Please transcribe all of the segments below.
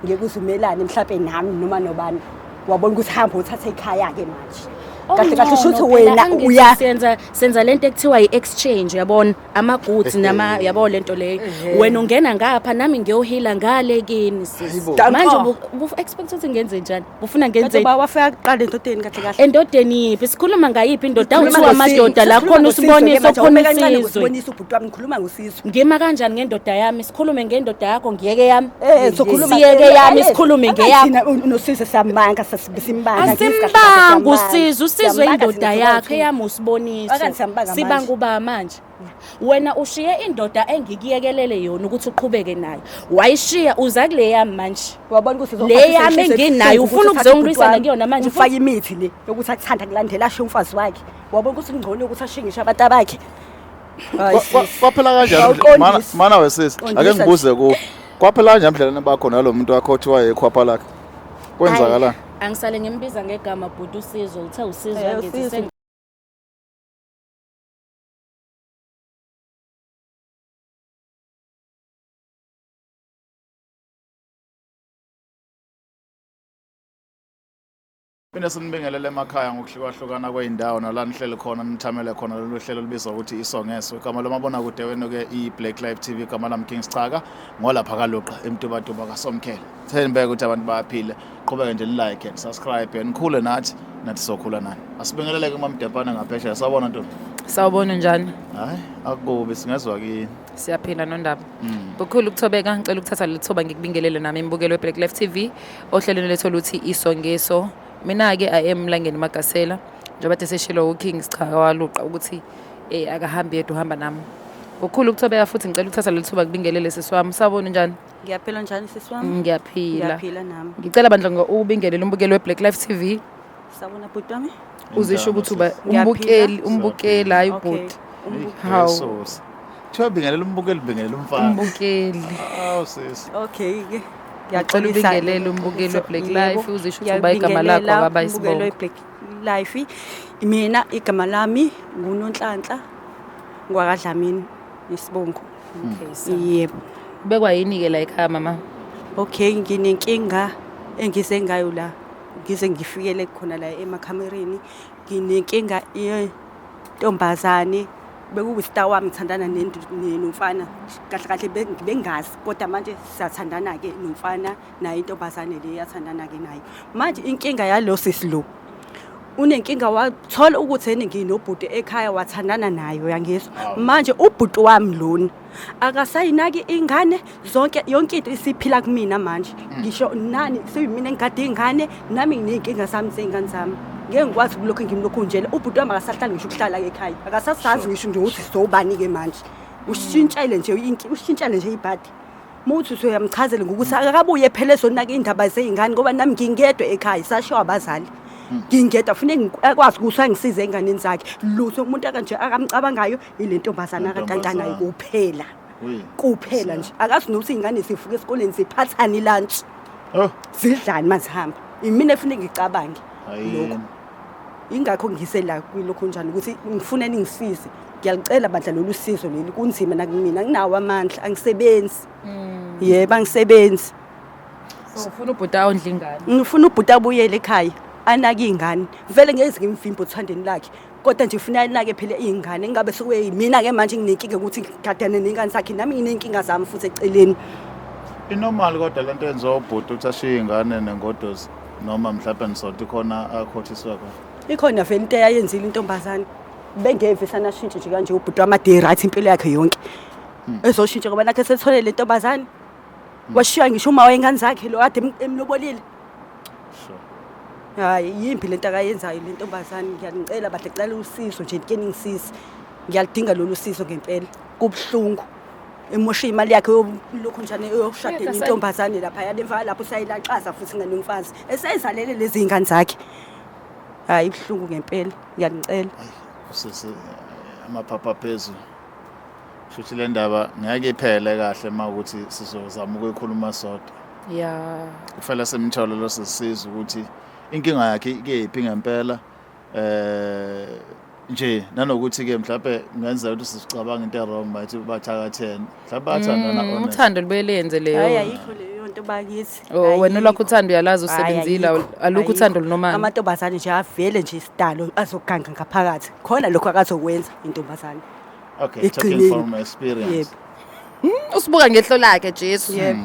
ngeke uzumelane mhlawumbe nami noma nobani wabona ukuthi hamba uthathe ekhaya ke manje kahle kahle shuthi wena senza lento ekuthiwa i-exchange yabona ama-goods yabo lento leyo wena ungena ngapha nami ngiyohila ngale kini manje expect ukuthi ngenze njani ufuna ngenze wafika kuqala endodeni kahle kahle endodeni yiphi sikhuluma ngayiphi indoda awuthiwa amadoda la khona usibonisa khona isizwe ubhuti wami ngikhuluma ngosizo ngima kanjani ngendoda yami sikhulume ngendoda yakho ngiyeke yami siyeke yami sikhulume ngeyakho unosizwe samanga sasimbanga asimbangu usizo indoda yakhe yami usibonisa sibanga uba manje wena ushiye indoda engikuyekelele yona ukuthi uqhubeke nayo wayishiya uza kule yami manje wabona ukuthi le yami enginayo ufuna ukuzongilwisana kuyona manje ufaka imithi le yokuthi akuthanda kulandela asho umfazi wakhe wabona ukuthi ngcono ukuthi ashingishe abantu abakhe kwaphela kanjani mana wesisi ake ngibuze ku kwaphela kanjani mdlalane bakho nalomuntu wakho othiwa ekhwapha lakhe kwenzakalani angisale ngimbiza ngegama bhuti usizo uthe usizo yangithi Phinde sinibingelele emakhaya ngokuhlukahlukana kweindawo nala nihlele khona nithamele khona lolu hlelo libizwa ukuthi isongeso igama lomabona kude wenu ke iBlack Live TV igama lami King Sicaka ngolapha kaluqa emtubatuba kaSomkhele thembe ukuthi abantu bayaphile qhubeke nje like and subscribe nikhule nathi sokhula nani asibingeleleke uMamdepana ngaphesheya sawubona ntombi sawubona njani hayi akubi singezwa kini siyaphila nondaba bukhulu ukuthobeka ngicela ukuthatha lethoba ngikubingelele nami imbukelo weBlack Live TV ohlelweni letho luthi isongeso mina ke Mlangeni Magasela njengoba seshilo uKing Sicaka waluqa ukuthi akahambi yedwa uhamba nami bukhulu ukuthobeka futhi ngicela ukuthatha lethoba kubingelele sisiwami sabona njani ngiyaphila njani sisiwami ngiyaphila nami ngicela bandla ngokubingelela umbukelo weBlack Live TV sabona bhuti wami uzisho ukuthi uba umbukeli hayi ubhuti hawu Thiwa bingelela umbukeli bingelela umfana umbukeli sis okay ke ngiyacela ubingelele umbukeli weBlack Live uzisho ukuthi uba igama lakho ababayisibonga umbukeli weBlack Live mina igama lami nguNonhlanhla ngwakadlamini isibongo yebo bekwa yini ke la ekhaya mama okay nginenkinga engisengayo la ngize ngifikele khona la emakhamereni nginenkinga yentombazane bekuwista wami ngithandana nomfana kahle kahle bengazi kodwa manje siyathandana ke nomfana nayo intombazane le yathandana ke nayo manje inkinga yalo sisilo unenkinga wathola ukuthi yena nginobhuti ekhaya wathandana nayo yangizwa manje ubhuti wami lona akasayinaki ingane zonke yonke into isiphila kumina manje ngisho nani seyimina engigade ingane nami nginenkinga sami zengane zami ngeke ngikwazi kulokho ngimlokhu nje ubhuti wami akasahlali ngisho ukuhlala ekhaya akasasazi ngisho nje ukuthi sobani ke manje ushintshele nje ibhadi muthi soyamchazela ngokuthi akakabuye phela ezonaka indaba zezingane ngoba nami ngingedwa ekhaya sashiwa abazali ngingedwa kufanele ngikwazi ukuthi angisize enganeni zakhe lutho umuntu akanje akamcabangayo ile ntombazana akantantanayo kuphela nje akazi nokuthi ingane sifuke esikoleni siphathani lunch zidlani mazihamba imina efuneka ngicabange lokho ingakho ngisela kwilokho njani ukuthi ngifuna ningisize ngiyalicela bandla lolu sizo leli kunzima nakumina nginawo amandla angisebenzi yebo angisebenzi ufuna ubhuti awondla ingane ngifuna ubhuti abuyele ekhaya anake ingane vele ngeze ngimvimba uthandeni lakhe kodwa nje ufuna anake phela izingane ngabe sekuyimina ke manje nginenkinga ukuthi ngigadane nengane zakhe nami nginenkinga zami futhi eceleni inormal kodwa lento yenziwa ubhuti uthi ashiye ingane nengodozi noma mhlawumbe nisothi khona akhothiswa khona ikhona vele into eyayenzile intombazane bengeve sanashintshe nje kanje ubhuti wamade right impilo yakhe yonke ezoshintsha ngoba nakhe sethole le ntombazane washiya ngisho uma wengane zakhe lo ade emlobolile hayi yimbi lento akayenzayo le ntombazane ngiyanicela bahle cela usizo nje ngeke ningisize ngiyalidinga lolu sizo ngempela kubhlungu emosha imali yakhe lokho njani yokushada intombazane lapha yalemva lapho sayilaxaza futhi nganomfazi esayizalele lezi ingane zakhe hayi ibhlungu ngempela ngiyanicela sisi amaphapha phezulu futhi le ndaba ngeke iphele kahle mawukuthi sizozama ukuyikhuluma sodwa kufanele simthole lo sisiza ukuthi inkinga yakhe ikephi ngempela nje nanokuthi ke mhlawumbe ngenzeka ukuthi sicabanga into wrong bathi bathakathene mhlawumbe bathandana uthando libuye lenze leyo hayi ayikho leyo nto abantu bakithi. Wena olwakho uthando uyalazi usebenzile alukho uthando lunomani. Amantombazane nje avele nje isidalo azoganga ngaphakathi. Khona lokho akazokwenza intombazane. Okay, talking from experience. Usibuka ngehlo lakhe Jesu. Yebo.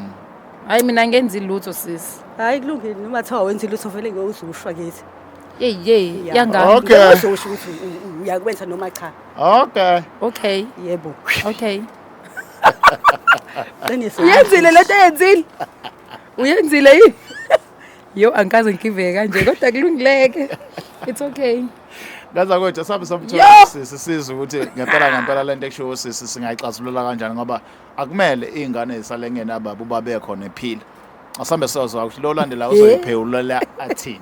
Hayi mina ngenzi lutho sisi. Hayi kulungile noma thiwa wenza lutho vele ngiyuzushwa kithi. Hey yangani. Okay. Uzosho ukuthi uyakwenza noma cha. Okay. Yebo. Okay. Uyenzile lento eyenzile. Uyenzile yini? Yo angikaze ngiveke kanje kodwa kulungileke. It's okay. Ngaza kodwa sabe samthola sisizwe ukuthi ngempela lento ekusho sisi singayixazulula kanjani ngoba akumele izingane zisalengene ababa babe khona ephila. Asambe sozwa ukuthi lo landela uzoyiphewulela athini.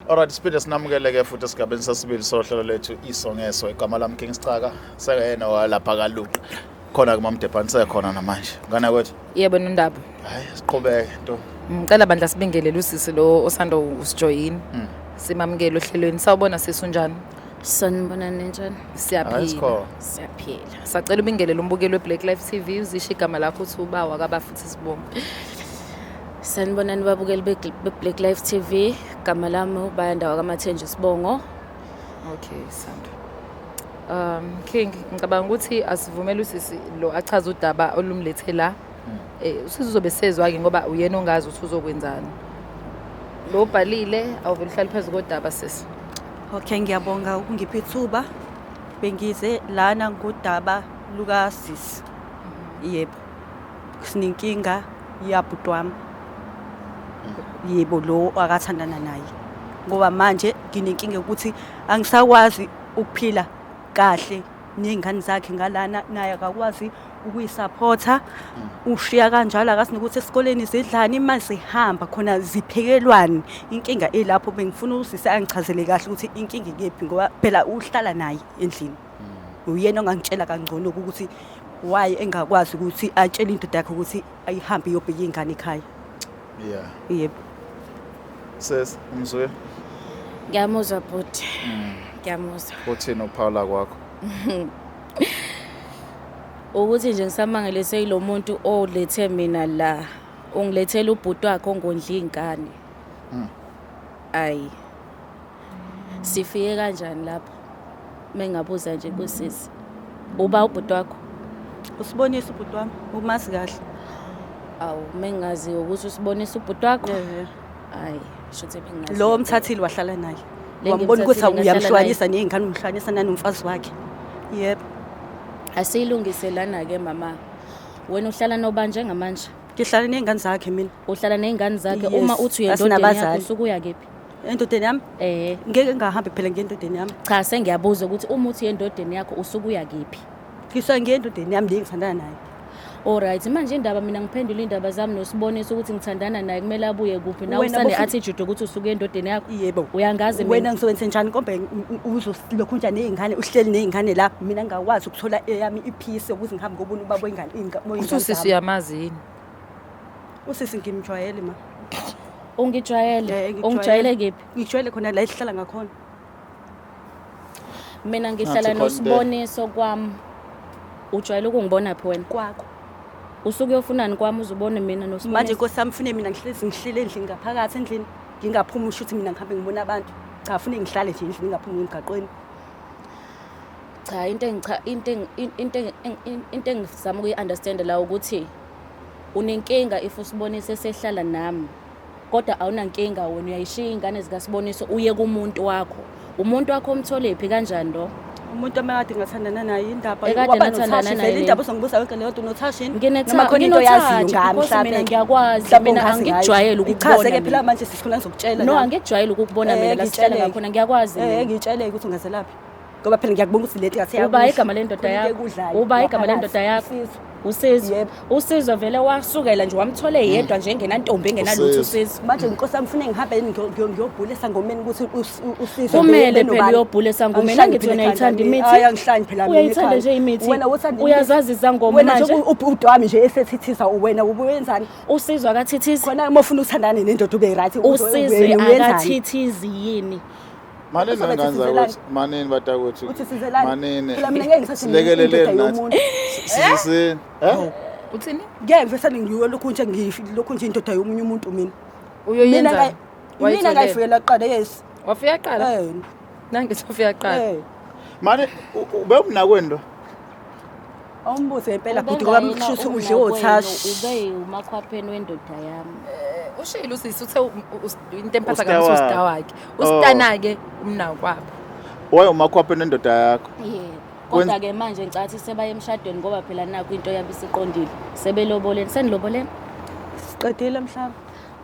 Alright, siphinde sinamukeleke futhi esigabeni sesibili sohlelo lethu isongeso igama lami King Sicaka sekayena walapha kaLuqa khona kumamdebhani sekhona namanje ngana kwethu Yebo nondaba hayi siqhubeke nto ngicela bandla sibingelele usisi lo osando usijoin simamukele ohlelweni sawubona sisunjani Sanibonani njani? Siyaphila. Sacela ubingelele umbukeli weBlack Life TV uzisho igama lakho uthi uba wakaba futhi sibonge. Sanibonani babukeli beBlack Life TV, igama lami ubayanda wakaMathenje Sibongo. Okay, Sandra. King, ngicabanga ukuthi asivumele usisi lo achaza udaba olumlethe la. Usisi uzobe sezwa ke ngoba uyena ongazi ukuthi uzokwenzani. Lo bhalile awuvela hlala phezu kodaba sisi. Okay, ngiyabonga ukungipha ithuba. Bengize lana ngodaba lukaSisi. Yebo. Sininkinga yabhuti wami. Yebo lo akathandana naye. Ngoba manje nginenkinga ukuthi angisakwazi ukuphila kahle nezingane zakhe ngalana naye akakwazi ukuyisupporta. Ushiya kanjalo akasinokuthi esikoleni zidlani mase hamba khona ziphekelwani. Inkinga elapho bengifuna usisi angichazele kahle ukuthi inkinga ikephi ngoba phela uhlala naye endlini. Uyena ongangitshela kangcono ukuthi why engakwazi ukuthi atshele indoda yakhe ukuthi ayihambe iyobheka ingane ekhaya. Yeah. Yebo. Sis, umzwe. Ngiyamuzwa bhuti. Ngiyamuzwa. Uthini ukuphawula kwakho? Ukuthi nje ngisamangele seyilo muntu olethe mina la, ungilethela ubhuti wakhe ongondla ingane. Ayi. Sifike kanjani lapho? Mengabuza nje kusisi. Uba ubhuti wakho? Usibonisa ubhuti wami, umazi kahle. Awu mengazi ukuthi usibonisa ubhuti wakho. Hayi, shothi bengazi. Lo mthathile wahlala naye. Wambona ukuthi uyamhlwanisa nezingane umhlwanisa nanomfazi wakhe. Yebo. Asiyilungiselana ke mama. Wena uhlala nobanje ngamanje? Ngihlala nezingane zakhe mina. Uhlala nezingane zakhe uma uthi uyendodeni yakho usukuya kephi? Endodeni yami? Ngeke ngahambe phela ngendodeni yami. Cha sengiyabuza ukuthi uma uthi uyendodeni yakho usukuya kephi? Ngisa ngendodeni yami ngithandana naye. Alright, manje indaba mina ngiphendula indaba zami noSibonisa ukuthi ngithandana naye kumele abuye kuphi na usane attitude ukuthi usuke endodeni yakho. Yebo. Uyangazi mina. Wena ngisebenze njani kombe uzolokhu njani nezingane uhleli nezingane la mina ngakwazi ukuthola eyami ipeace ukuthi ngihambe ngobona ubaba wengane Usisi uyamazi yini? Usisi ngimjwayele ma. Ungijwayele? Ungijwayele kephi? Ngijwayele khona la esihlala ngakhona. Mina ngihlala noSiboniso kwami. Ujwayele ukungibona phi wena? Kwakho. Usuke uyofunani kwami uzubone mina noSiboniso? Manje Nkosi mfune mina ngihlele endlini ngaphakathi endlini ngingaphuma usho ukuthi mina ngihambe ngibona abantu. Cha ufune ngihlale nje endlini ngingaphumi emgaqweni. Cha into engizama ukuyi-understand la ukuthi unenkinga if uSiboniso esehlala nami. Kodwa awunankinga wena uyayishiya ingane zikaSiboniso uye kumuntu wakho. Umuntu wakho umtholephi kanjani lo? Umuntu amakade ngathandana naye indaba indaba uzongibuza yonke leyo noThashini noma khona into yaziyo ngami mhlawumbe ngiyakwazi mina angikujwayele ukubona ichaze ke phela manje sisikhona ngizokutshela no angikujwayele ukubona mina la sihlala ngakhona ngiyakwazi ngitshele ukuthi ungazelaphi ngoba phela ngiyakubona ukuthi leti yathi uba igama lendoda yakho uba igama lendoda yakho Usizwe vele wasukela nje wamthole yedwa nje engenantombi engenalutho Usizwe manje Nkosi ngifune ngihambe ngiyobhula esangomeni ukuthi Usizwe kumele phela uyobhula esangomeni angithi wena uyayithanda imithi ayangihlani phela mina uyayithanda nje imithi wena uthanda uyazazi izangoma manje wena ubhuti wami nje esethithisa wena ubuyenzani Usizwe akathithisi khona uma ufuna uthandane nendoda ube right Usizwe akathithizi yini Manini nganza ukuthi manini batakuthi. Uthi sizelani? Manini. Phela mina ngeke ngisathi Silekelele nathi. yomuntu. Sisi Uthini? Ngeke ngisale ngiyo lokhu nje lokhu nje indoda yomunye umuntu mina. Uyoyenza. Mina ngayifela qala yes. Wafika qala? Nange sofika qala. Manje ube umnakwendo. Awumbuze impela kuthi ngoba mshuthu udle othashi. Ube umakhwapheni wendoda yami. Ushilo usisi uthe into emphatha kabi usista wakhe. Usitana ke umnakwapha. Waye umakhwapheni nendoda yakho. Yebo. Kodwa ke manje ngicathi sebaye emshadweni ngoba phela nakho into yabo isiqondile. Sebeloboleni, seniloboleni? Siqedile mhlaba.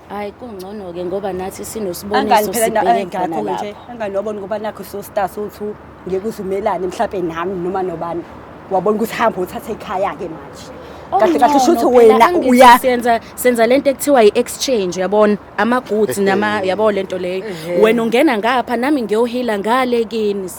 Hayi kungcono ke ngoba nathi sinosiboniso sibheke khona lapha. Anganobona ngoba nakho so star so2 ngeke uzumelane mhlawumbe nami noma nobani. Wabona ukuthi hamba uthathe ekhaya ke manje. Kahle kahle shuthi wena senza lento ekuthiwa i-exchange yabona ama-goods yabo lento leyo wena ungena ngapha nami ngiyohila ngale kini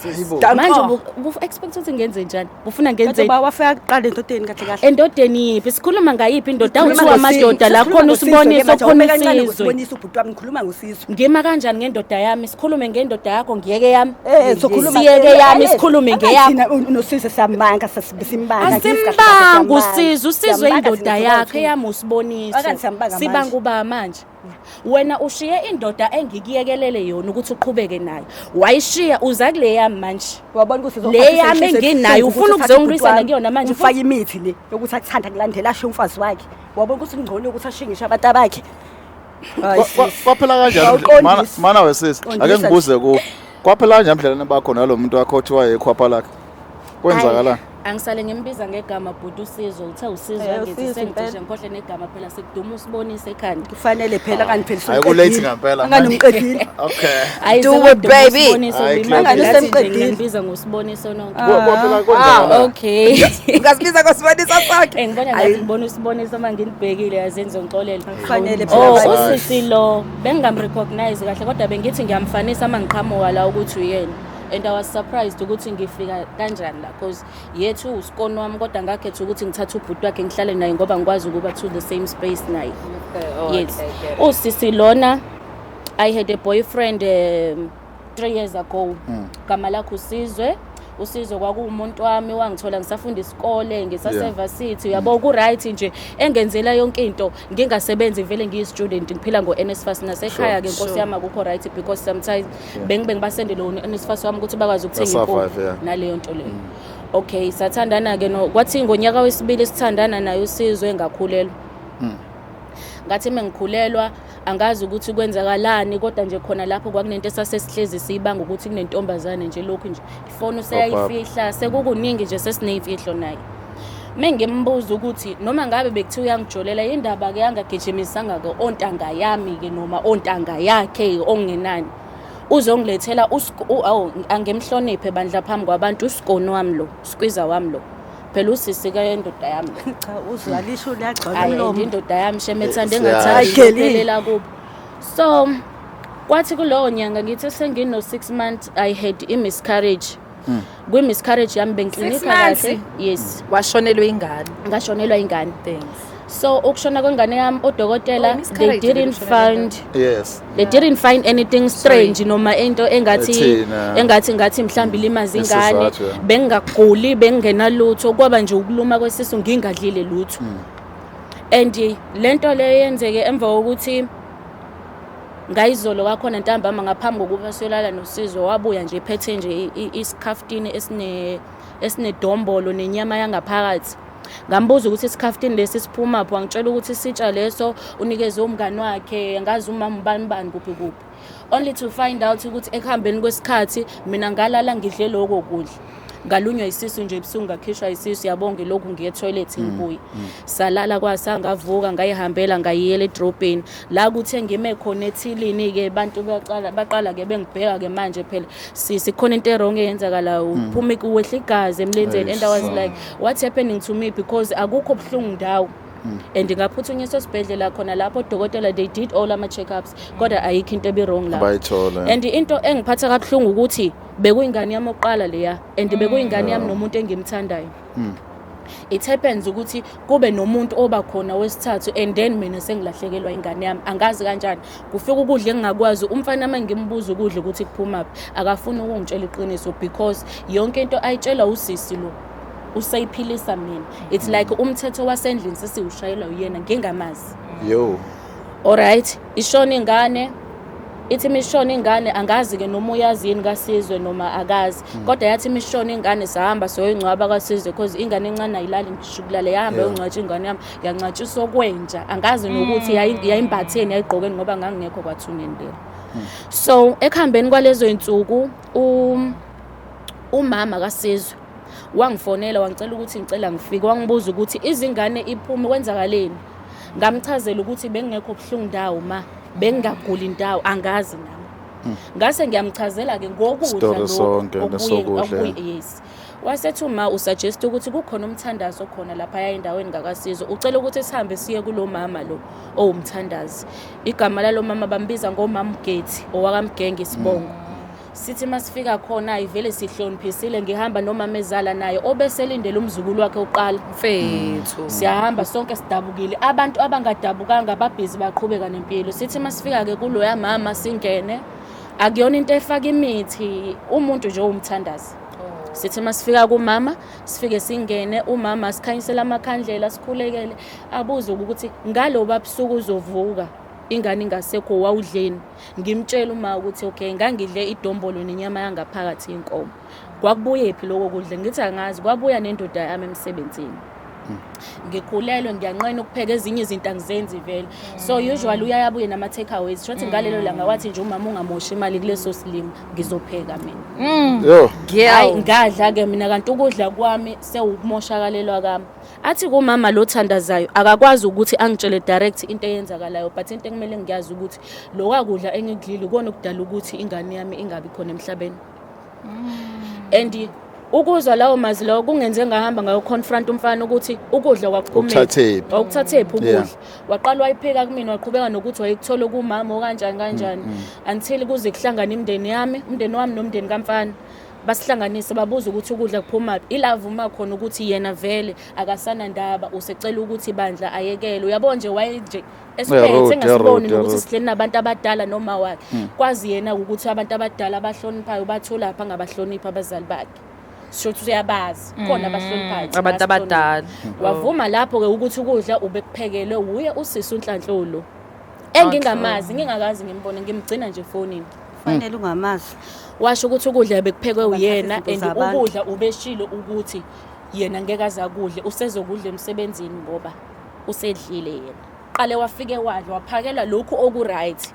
manje expect ukuthi ngenze njani ufuna ngenze wafika kuqala endodeni kahle kahle endodeni yiphi sikhuluma ngayiphi indoda awuthiwa amadoda la khona usiboniso khona isizwe ubhuti wami ngikhuluma ngosizwe ngima kanjani ngendoda yami sikhulume ngendoda yakho ngiyeke yami sokhuluma siyeke yami sikhulume ngeyami unosizwe samanga sasimbanga asimbangu usizwe indoda yakhe yami usiboniso sibanga uba manje wena ushiye indoda engikuyekelele yona ukuthi uqhubeke nayo wayishiya uza kule yami manje wabona ukuthi le yami enginayo ufuna ukuzongrisana kuyona manje ufaka imithi le yokuthi akuthanda kulandela asho umfazi wakhe wabona ukuthi ngcono ukuthi ashingishe abantu abakhe kwaphela kanjani mana wesisi ake ngibuze ku kwaphela kanjani mdlalana bakho nalomuntu wakho othiwa ekhwapha lakhe kwenzakala angisale ngimbiza ngegama bhuti uSizwe uthe uSizwe ngithi sengicishe ngikhohle negama phela sekuduma usibonise ekhanda kufanele phela kaniphelisa ayikulate ngampela anganomqedile okay do it baby ngimbiza ngosiboniso nonke kwaphela kwenzakala okay ngasibiza ngosibonisa sakhe ngibona ngathi ngibona usiboniso manje nginibhekile yazenze ngixolele kufanele phela usisi lo bengamrecognize kahle kodwa bengithi ngiyamfanisa mangiqhamuka la ukuthi uyena and I was surprised ukuthi ngifika kanjani la because yethu usikoni wami kodwa ngakhetha ukuthi ngithathe ubhuti wakhe ngihlale naye ngoba ngikwazi ukuba to the same space naye yes usisi lona I had a boyfriend 3 years ago gama lakho uSizwe kwakuumuntu wami wangithola ngisafunda isikole ngisasevasithi uyabo ku right nje engenzela yonke into ngingasebenzi vele ngiyistudent ngiphila ngoNSFAS nasekhaya ke Nkosi yami akukho right because sometimes bengibasendele uNSFAS wami ukuthi bakwazi ukuthenga iphone naleyo nto leyo okay sathandana ke no kwathi ngonyaka wesibili sithandana naye uSizwe ngakhulelwa ngathi mengikhulelwa angazi ukuthi kwenzakalani kodwa nje khona lapho kwakunento esasesihlezi sibanga ukuthi kunentombazane nje lokhu nje ifoni useyayifihla sekukuningi nje sesineyimfihlo naye mengimbuza ukuthi noma ngabe bekuthiwa uyangijolela indaba ke yangagijimisanga ke ontanga yami ke noma ontanga yakhe ongenani uzongilethela angemhloniphe bandla phambi kwabantu usikoni wami lo squeezer wami lo phela usisi ka yendoda yami cha uzwalisho uyagcoka lo indoda yami shemethande engathathelela kubo so kwathi kulowo nyanga ngithi sengino 6 months I had a miscarriage miscarriage yami bengiklinika kahle yes washonelwa ingane ngashonelwa ingane thanks so ukushona kwengane yami odokotela they didn't find anything strange noma into engathi mhlambi limazi ingane bengaguli bengenalutho kwaba nje ukuluma kwesisu ngingadlile lutho and lento le yenzeke emva kokuthi ngayizolo kwakhona ntambama ngaphambi kokuba siyolala noSizwe wabuya nje ephethe nje isikhaftini esinedombolo nenyama yangaphakathi ngambuza ukuthi isikhaftini lesi siphuma apho angitshela ukuthi sitsha leso unikeze umngani wakhe ngazi umama mbani kuphi only to find out ukuthi ekuhambeni kwesikhathi mina ngalala ngidle lokho kudla ngalunywa isisu nje ebusuku ngakhishwa isisu yabonke lokhu ngiye toilet ngibuye salala kwasangavuka ngayihambela ngayiyela edrobheni la kuthe ngime khona ethilini ke abantu baqala ke bengibheka ke manje phela sikhona into wrong eyenzakala uphuma kuwehla igazi emlenzeni and I was like what's happening to me because akukho buhlungu ndawo and ngaphuthunyiswa esibhedlela khona lapho odokotela they did all ama checkups kodwa ayikho into ebi wrong la and into engiphatha kabuhlungu ukuthi bekuyingane yami oqala leya and bekuyingane yami nomuntu engimthandayo it happens ukuthi kube nomuntu oba khona wesithathu and then mina sengilahlekelwa ingane yami angazi kanjani kufika ukudla engingakwazi umfana manje ngimbuza ukudla ukuthi kuphuma phi akafuni ukungitshela iqiniso because yonke into ayitshela usisi lo usayiphilisa mina it's like umthetho wasendlini sesiwushayela uyena ngingamazi yo alright ishona ingane ithi imishona ingane angazi ke noma uyazi yini kaSizwe noma akazi kodwa yathi imishona ingane sahamba soyingcwaba kaSizwe because ingane encane ayilali ngishukulale yahamba yongcwatsha ingane yami yangcwatshiswa kwenja angazi nokuthi yayimbatheni yayigqokeni ngoba ngangingekho kwathunendela so ekhambeni kwalezo insuku umama kaSizwe wangifonela wangicela ukuthi ngicela ngifike wangibuza ukuthi izingane iphume kwenzakaleni ngamchazela ukuthi bengekho buhlungu ndawo ma bengaguli indawo angazi nami ngase ngiyamchazela ke ngokudla yes wasethi uma usuggest ukuthi kukhona umthandazo khona lapha endaweni ngakaSizwe ucela ukuthi sihambe siye kulo mama lo owumthandazi igama lalo mama bambiza ngomama Gethi owakamgenge Sibongo sithi masifika khona ivele sihloniphisile ngihamba nomama ezala naye obeselindele umzukulu wakhe oqala mfethu siyahamba sonke sidabukile abantu abangadabukanga babhizi baqhubeka nempilo sithi masifika ke kulo yamama singene akuyona into efaka imithi umuntu nje umthandazi sithi masifika kumama sifike singene umama sikhanyisela amakhandlela sikhulekele abuze ukuthi ngalo babusuku uzovuka ingane ingasekho wawudleni ngimtshela uma ukuthi okay ngangidle idombolo nenyama yangaphakathi inkomo kwakubuye phi lokho kudle ngithi angazi kwabuya nendoda yami emsebenzini ngikhulelwe ngiyanqena ukupheka ezinye izinto angizenzi vele so usually uyayabuye nama takeaways shothi ngalelo langa wathi nje umama ungamoshi imali kuleso silimo ngizopheka mina yo hayi ngadla ke mina kanti ukudla kwami sewukumoshakalelwa kami athi kumama lo thandazayo akakwazi ukuthi angitshele direct into eyenzakalayo but into ekumele ngiyazi ukuthi lo kwakudla engidlile kona ukudala ukuthi ingane yami ingabi khona emhlabeni and ukuzwa lawo mazwi lawo kungenze ngahamba ngayo confront umfana ukuthi ukudla kwakuphumile ukuthathephi ukudla waqala wayipheka kumina waqhubeka nokuthi wayekuthola kumama kanjani until kuze kuhlangana imndeni yami umndeni wami nomndeni kamfana basihlanganise babuza ukuthi ukudla kuphuma ilavuma khona ukuthi yena vele akasana ndaba usecela ukuthi bandla ayekele uyabona nje waye nje esiphethe ngasiboni ukuthi sihleli nabantu abadala noma wakhe kwazi yena ukuthi abantu abadala abahloniphayo bathula lapha ngabahlonipha abazali bakhe shothi uyabazi khona abahloniphayo abantu abadala wavuma lapho ke ukuthi ukudla ubekuphekelwe uye usisi uNhlanhlulo engingamazi ngingakazi ngimbone ngimgcina nje efonini fanele ungamazi washo ukuthi ukudla bekuphekwe uyena and ukudla ubeshilo ukuthi yena ngeke azakudle usezokudla emsebenzini ngoba usedlile yena qale wafike wadla waphakela lokhu oku right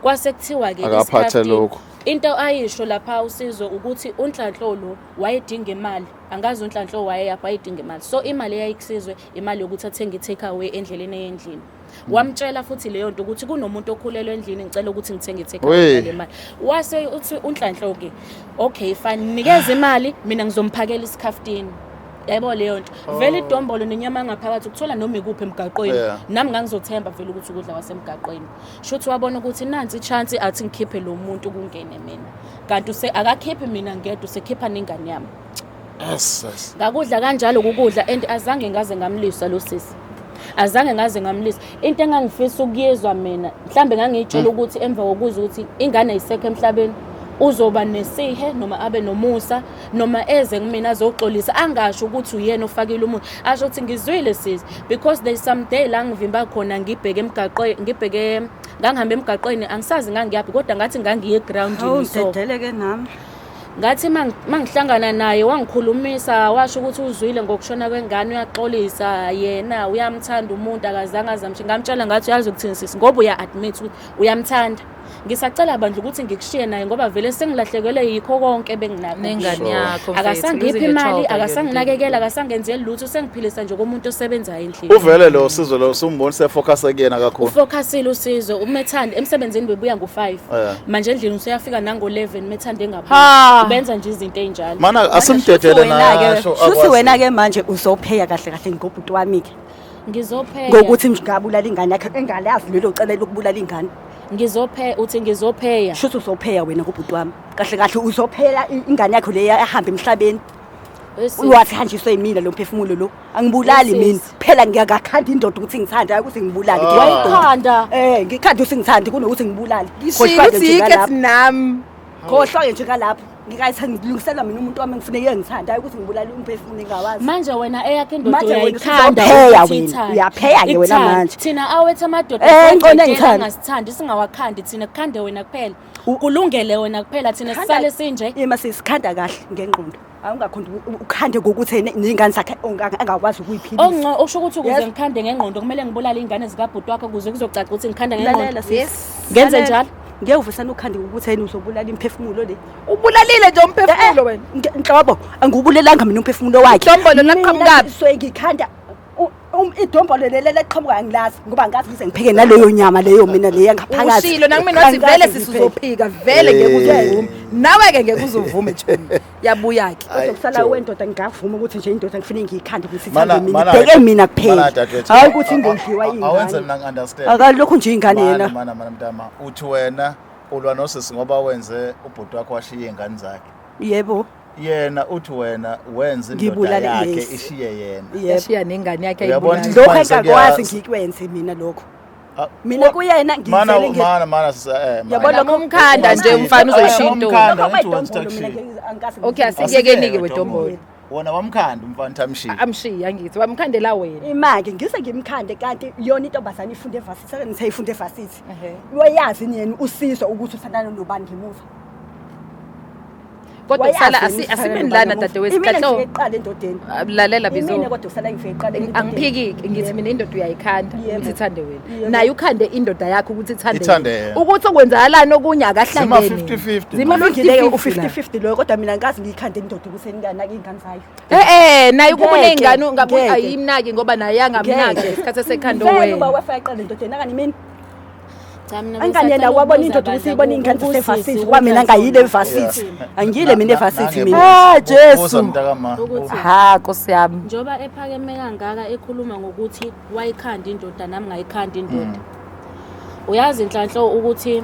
kwase kuthiwa ke akaphathe lokho into ayisho lapha uSizwe ukuthi uNhlanhlulo wayedinga imali angazi uNhlanhlulo wayeyapha ayidinga imali so imali yayikusizwe imali yokuthi athenge take away endleleni eyendlini wamtshela futhi leyo nto ukuthi kunomuntu okhulelwe endlini ngicela ukuthi ngithenge take away le mali wase uthi uNhlanhlulo ke okay fine nikeze imali mina ngizomphakela isikhaftini yebo leyo nto vele idombolo nenyama ngaphakathi ukuthola noma ikuphi emgaqweni nami ngangizothemba vele ukuthi ukudla kwasemgaqweni shothi wabona ukuthi nansi chance athi ngikhiphe lo muntu kungene mina kanti akakhiphi mina ngedwa usekhipha nengane yami yes ngakudla kanjalo ukudla and azange ngaze ngamlisa lo sisi azange ngaze ngamlisa into engangifisa ukuyezwa mina mhlambe ngangitshela ukuthi emva kokuzwa ukuthi ingane ayisekho emhlabeni uzoba nesihe noma abe nomusa noma eze kumina azoxolisa angasho ukuthi uyena ofakile umuntu asho ukuthi ngizwile sisi because there is some day la ngivimba khona ngibheke emgaqweni ngangihamba emgaqweni angisazi ngangiyaphi kodwa ngathi ngangiye groundini so udedeleke nami ngathi mangihlangana naye wangikhulumisa washo ukuthi uzwile ngokushona kwengane uyaxolisa yena uyamthanda umuntu akazange azamsho ngamtshela ngathi uyazi ukuthini sisi ngoba uya admit ukuthi uyamthanda ngisacela bandla ukuthi ngikushiye naye ngoba vele sengilahlekelwe yikho konke benginakho nengane yakho akasangiphi imali akasanginakekela akasangenzeli lutho sengiphilisa nje komuntu osebenza endlini uvele lo Sizwe lo usumboni sefocus kuyena kakhulu ufocusile uSizwe uMethanda emsebenzini bebuya ngo5 manje endlini useyafika nango11 Methanda engaphi benza nje izinto ezinjalo mana asimdedele nasho futhi wena ke manje uzopheya kahle kahle ngobhuti wami ke ngizopheya ngokuthi ngabulala ingane yakhe engalazi lelo cela lokubulala ingane ngizopheya shuthi uzopheya wena ngobhuti wami kahle kahle uzopheya ingane yakho le yahamba emhlabeni Uyathanjiswa yimina lo mphefumulo lo. Angibulali mina. Phela ngiyakakhanda indoda ukuthi ngithanda ukuthi ngibulale. Wayikhanda. Ngikhanda ukuthi ngithanda kunokuthi ngibulale. Ngishilo ukuthi yike nami. Khohlwa nje kalapho. Ngilungisela mina umuntu wami ngifuneke ngithanda ukuthi ngibulale umphefumulo engawazi. Manje wena eyakhe indoda Manje wena uyayikhanda usuzopheka ukuthi wena. ithande. Uyapheya ke wena Ikuthande. manje. Thina awethu amadoda ngicone ngithanda. ngasithandi singawakhandi thina kukhande wena kuphela. Kulungele wena kuphela thina sisale sinje. Ima sisikhanda kahle ngengqondo. Awungakhonda ukhande ngokuthi ningane zakhe angakwazi ukuyiphilisa. Onco usho ukuthi ukuze ngikhande ngengqondo kumele ngibulale ingane zikabhuti wakho ukuze kuzocaca ukuthi ngikhanda ngengqondo. Ngenze njalo. Ngiyevusana ukhande ukuthi yena uzobulala imphefumulo le. Ubulalile nje umphefumulo wena. Nhlobo angibulelanga mina umphefumulo wakhe. Idombolo laqhamuka. So ngikhanda idombolo lele leqhamuka angilazi ngoba ngazi ngize ngipheke naleyo nyama leyo mina leya ngaphakathi. Ushilo nakumina wathi vele sisizophika vele ngeke uzovume. Nawe ke ngeke uzovume nje. Yabuya ke. Kusala wendoda ngavuma ukuthi nje indoda ngifike ngiyikhande ukuthi ithande mina. Bheke mina kuphela. Hayi ukuthi ingondliwa ingane. Awenze mina ngi-understand. Akalokho nje ingane yena. Mana mntama uthi wena ulwa nosisi ngoba wenze ubhuti wakho washiya ingane zakhe. Yebo. Yena uthi wena wenza indoda Ngibulale yakhe yes. ishiye yena. Yashiya nengane yakhe Uyabona ayibulala. ukuthi Lokho manje engakwazi ngikwenze mina lokho. Mina kuyena ngivele mana Yabona ngomkhanda nje umfana uzoyishiya into. umkhanda ngithi wena takushiya. Okay asingiyekeni-ke wedombolo. Wona wamkhanda umfana tamshiya. Amshiya ngithi wamkhandela wena. imake ngise ngimkhande kanti yona intombazana ifunde evasithi sake ngiseyifunde evasithi. Uyayazi yena usizwa ukuthi uthandana nobani ngemuva. Kodwa kusala asimeni lana dadewethu kahle ngiqale endodeni. Lalela bizo. Mina kodwa kusala ngifike iqale endodeni. Angiphiki ngithi mina indoda uyayikhanda ukuthi ithande wena. Naye ukhande indoda yakho ukuthi ithande wena. Ukuthi okwenzakalani okunye akahlangene. Zima 50-50. Zima Kulungile 50-50 u50-50 lo kodwa mina ngazi ngiyikhande indoda ukuthi enganaki ingane zayo. Naye kuba Ngeke, nengane ungabuthi ngeke. ayimnaki ngoba naye yangamnaki Ngeke. isikhathi esekhanda Uba wena. wafa iqale endodeni akani mina. Cha mina Angane wabona indoda ukuthi ibona ingane zesevasithi kwa mina ngayile evasithi. Angiyile mina evasithi mina. Uza mntakama. Ha Nkosi yami. njoba ephakeme kangaka ekhuluma ngokuthi wayikhanda indoda nami ngayikhanda indoda. Uyazi inhlanhlo ukuthi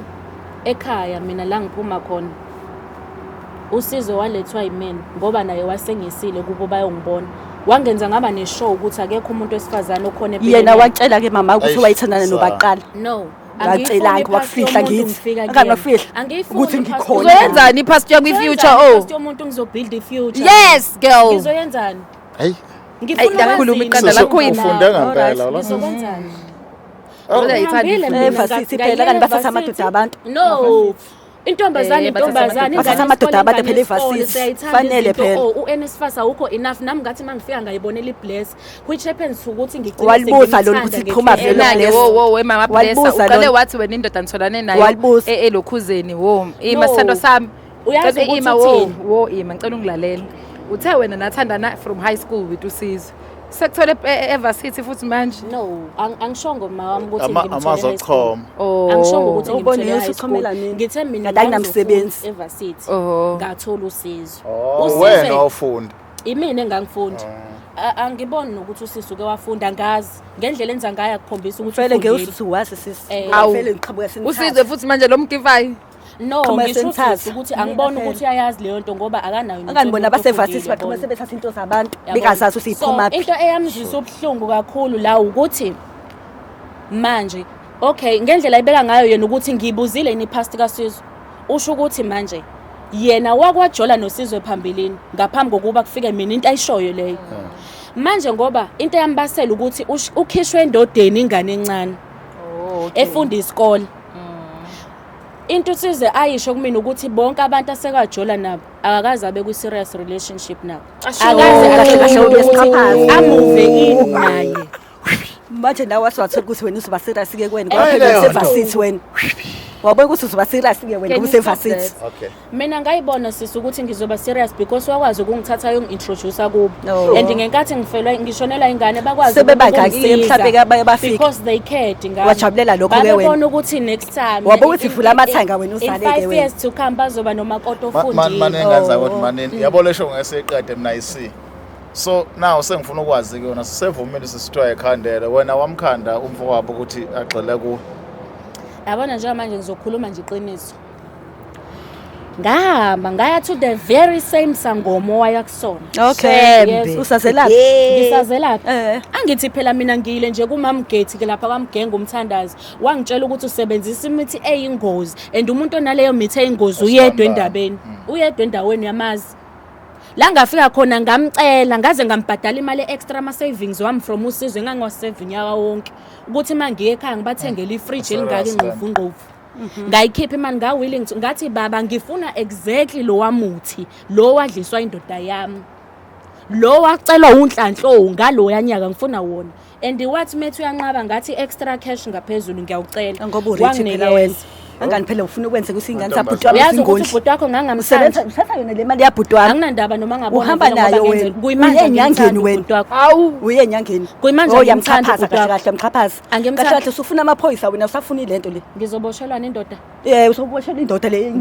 ekhaya mina la ngiphuma khona usizo walethwa yimina ngoba naye wasengisile kubo bayongibona. Wangenza ngaba neshow ukuthi akekho umuntu wesifazane okhona Yena wacela ke mama ukuthi wayithandana nobaqala. No. Ngacela wakufihla ngithi. Angangafihla ukuthi ngikhona. Uzoyenzani ipast yakho ifuture Past yomuntu ngizobuild ifuture. Yes girl. Ngizoyenzani? Hey. Ngifuna Ayakhuluma iqanda lakho ufunde ngempela la. Ngizokwenzani? Kodwa ayithandi. Evasithi phela kanti bafasa amadoda abantu. No. Intombazane Bathatha amadoda abantu phela evasithi. Fanele phela. uNSFAS awukho enough nami ngathi mangifika ngayibonela ibless which happens ukuthi ngigcine Walibuza lona ukuthi iphuma vele Ena-ke wo mama blessa Walibuza uqale lona. wathi wena indoda nitholane nayo Walibuza. elokhuzeni wo ima No. sithando sami Uyazi ukuthi ima uthini? wo ima ngicela ungilalela uthe wena nathandana from high school with uSizwe sekuthole eVarsity futhi manje no angishongo mama wami ukuthi Amazwi ochoma. angishongo ukuthi Ubone ngimthole Yesu high uchomela school mina. ngithe mina Kade anginamsebenzi. eVarsity Oh. ngathola usizo Wena awufunda. imina engangifunda angiboni nokuthi usisi uke wafunda ngazi ngendlela enza ngayo akukhombisa ukuthi Vele ufundile. ngeusuthi wazi sisi. Awu. Vele ngiqhabuka uSizwe senithatha. futhi manje lo mgivayo No Qhamuka ngisho senithatha. usisi ukuthi angiboni ukuthi uyayazi leyo nto ngoba akanayo Angani umuntu abasevasithi ofundile, baqhuma yabona. sebethatha into zabantu. Yabona. Bengazazi ukuthi iphuma So, into eyamzwisa ubuhlungu kakhulu la ukuthi manje okay ngendlela ayibeka ngayo yena ukuthi ngibuzile ini past kaSizwe usho ukuthi manje yena wakwajola noSizwe phambilini ngaphambi kokuba kufike mina into ayishoyo leyo manje ngoba into eyambasela ukuthi ukhishwe endodeni ingane encane efunda isikole into uSizwe ayisho kumina ukuthi bonke abantu asekajola nabo akakaze abe ku serious relationship nabo akaze ukuthi amuve ini naye manje nawe waswathola ukuthi wena uzoba serious ke kwena Hayi ngoba leyo nto. usevasithi wena. Wabona ukuthi uzoba serious ke wena Can ngoba you stop usevasithi. Okay. mina ngayibona sisi ukuthi ngizoba serious because wakwazi ukungithatha yongi-introduce kubo No. and ngenkathi ngifelwa ngishonela ingane bakwazi Sebebangaki ukungisiza emhlawumbe ke baye bafika. because they cared ngami Wajabulela lokho-ke wena. babebona ukuthi next time Wabona ukuthi vula amathanga wena usale-ke in 5 wena. years to come bazoba nomakoti Mani ofundile engaza ukuthi manini yabo lesho ngeseqede mina IC. So now sengifuna ukwazi ke yona sisevumile sisithiwa ekhandela wena wamkhanda umfoko wabo ukuthi agxile ku yabona njengamanje ngizokhuluma nje iqiniso ngahamba ngaya to the very same sangoma waya kusona. Okay. Yes. Usazelaphi? Ngisazelaphi? Angithi phela mina ngiyile nje kuMamGethi ke lapha kwaMgenga umthandazi. Wangitshela ukuthi usebenzisa imithi eyingozi and umuntu onaleyo mithi eyingozi uyedwa endabeni. Uyedwa endaweni yamazi. La ngafika khona ngamcela ngaze ngambhadala imali extra ama savings wami from uSizwe engangiwasave unyaka wonke ukuthi mangiye ekhaya ngibathengele ifridge elingaka ingqovu. Ngayikhipha imali willing ngathi baba ngifuna exactly lo wamuthi lo wadliswa indoda yami. Lo wacelwa unhlanhlo ngalo yanyaka ngifuna wona. And wathi methu uyanqaba ngathi extra cash ngaphezulu ngiyawucela. Ngoba urithi phela wena. Angani phela ufuna ukwenza kusingane sabhuti wami uyazi ukuthi ubhuti wakho ngangamsebenza uthatha yona le mali yabhuti wami anginandaba noma ngabona uhamba nayo wena kuyimanje enyangeni wena awu uye enyangeni kuyimanje uyamchaphaza kahle mchaphaza kahle usufuna amaphoyisa wena usafuna ilento le ngizoboshelwana indoda usoboshela indoda le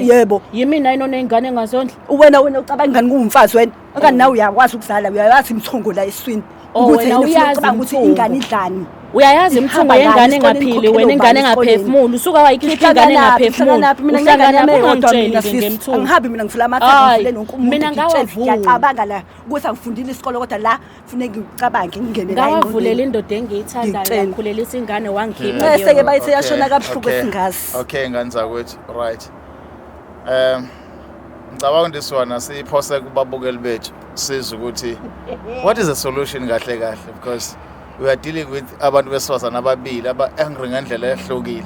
yebo yimina inona ingane engazondla wena ucabanga ingane kuwumfazi wena angani nawe uyakwazi ukuzala uyayazi imthungo la eswini ukuthi uyazi ukuthi ingane idlani uyayazi imthungo yengane engaphili wena ingane engaphefumuli usuka wayikhipha ingane engaphefumuli uhlangana ngemthungo angihambi mina ngifula amathathu le nonke umuntu mina ngiyacabanga la ukuthi angifundile isikole kodwa la kufanele ngicabange ngingene la ngawavulela indoda engiyithandayo ngakhulelisa ingane wangikhipha seke bayithe yashona kabuhlungu esingazi okay ngane zakwethu right ngicabanga ndisona siphose kubabukeli bethu sizwe ukuthi what is the solution kahle because we are dealing with abantu besifazana ababili aba-angry ngendlela ehlukile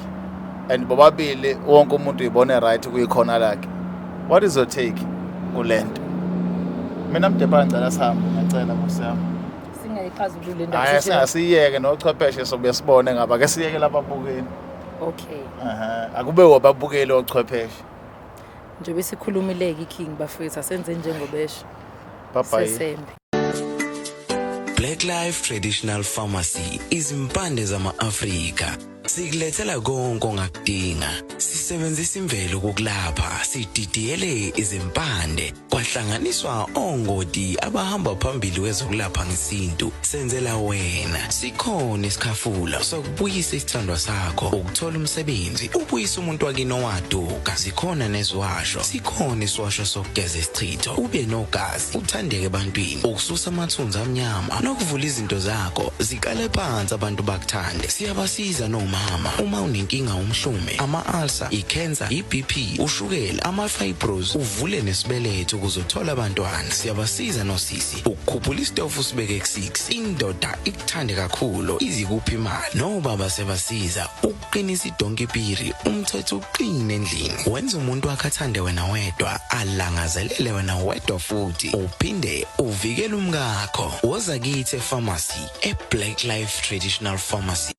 and bobabili wonke umuntu uyibone right kuyikhona lakhe. What is your take kule nto? Mina mdebane ngicela sihambe ngicela kusiyami singayixazulule le ndaba singasiyeke nochwepheshe sobe sibone ngaba ke siyeke lababukeli. Okay akube wababukeli ochwepheshe njengoba sikhulumileke iking bafethu asenze njengobesha bye bye. Sesembe. Black Life Traditional Pharmacy izimpande zama-Afrika. Sikulethela konke ongakudinga. Sisebenzisa imvelo kokulapha, sididiyele izimpande, kwahlanganiswa ongoti abahamba phambili kwezokulapha ngesintu. Senzela wena. Sikhona isikhafula sokubuyisa isithandwa sakho, ukuthola umsebenzi, ubuyisa umuntu wakini owaduka. Sikhona neziwasho. Sikhona isiwasho sokugeza isichitho, ube nogazi, uthandeke ebantwini, ukususa amathunzi amnyama, nokuvula izinto zakho zikale phansi abantu bakuthande. Siyabasiza noma uma unenkinga umhlume, ama-ulcer, i-cancer, i-BP, ushukela, ama-fibros, uvule nesibeletho ukuzothola abantwana. Siyabasiza nosisi ukukhuphula isitofu sibeke ku-6, indoda ikuthande kakhulu izikuphi imali. Nobaba sebasiza ukuqinisa idonkipiri, umthetho uqine endlini. Wenza umuntu wakhe athande wena wedwa, alangazelele wena wedwa futhi uphinde uvikele umkakho. Woza kithi e-pharmacy, e-Black Life Traditional Pharmacy.